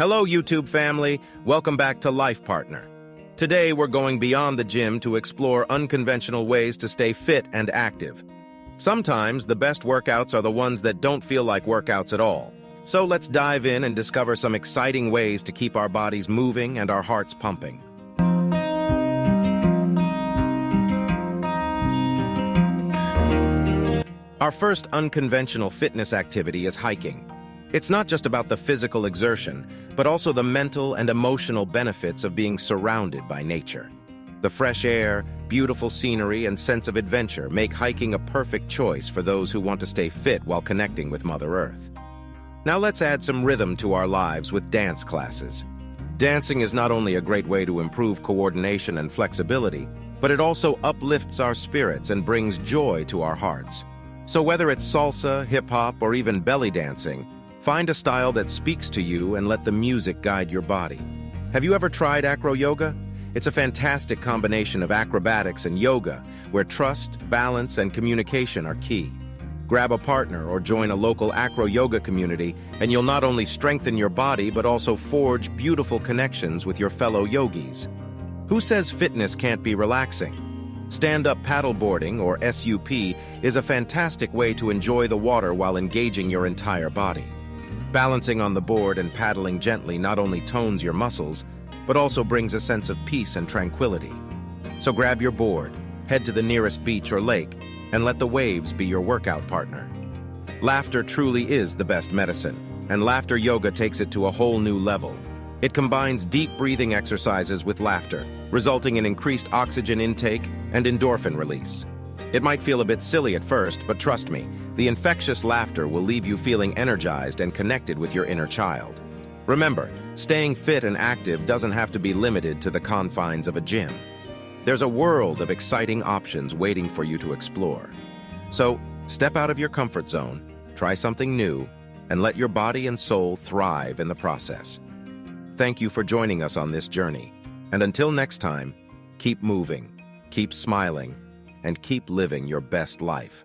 Hello, YouTube family. Welcome back to Life Partner. Today, we're going beyond the gym to explore unconventional ways to stay fit and active. Sometimes, the best workouts are the ones that don't feel like workouts at all. So let's dive in and discover some exciting ways to keep our bodies moving and our hearts pumping. Our first unconventional fitness activity is hiking. It's not just about the physical exertion, but also the mental and emotional benefits of being surrounded by nature. The fresh air, beautiful scenery, and sense of adventure make hiking a perfect choice for those who want to stay fit while connecting with Mother Earth. Now let's add some rhythm to our lives with dance classes. Dancing is not only a great way to improve coordination and flexibility, but it also uplifts our spirits and brings joy to our hearts. So whether it's salsa, hip-hop, or even belly dancing, find a style that speaks to you and let the music guide your body. Have you ever tried acro yoga? It's a fantastic combination of acrobatics and yoga, where trust, balance, and communication are key. Grab a partner or join a local acro yoga community, and you'll not only strengthen your body but also forge beautiful connections with your fellow yogis. Who says fitness can't be relaxing? Stand-up paddleboarding, or SUP, is a fantastic way to enjoy the water while engaging your entire body. Balancing on the board and paddling gently not only tones your muscles, but also brings a sense of peace and tranquility. So grab your board, head to the nearest beach or lake, and let the waves be your workout partner. Laughter truly is the best medicine, and laughter yoga takes it to a whole new level. It combines deep breathing exercises with laughter, resulting in increased oxygen intake and endorphin release. It might feel a bit silly at first, but trust me, the infectious laughter will leave you feeling energized and connected with your inner child. Remember, staying fit and active doesn't have to be limited to the confines of a gym. There's a world of exciting options waiting for you to explore. So, step out of your comfort zone, try something new, and let your body and soul thrive in the process. Thank you for joining us on this journey. And until next time, keep moving, keep smiling, and keep living your best life.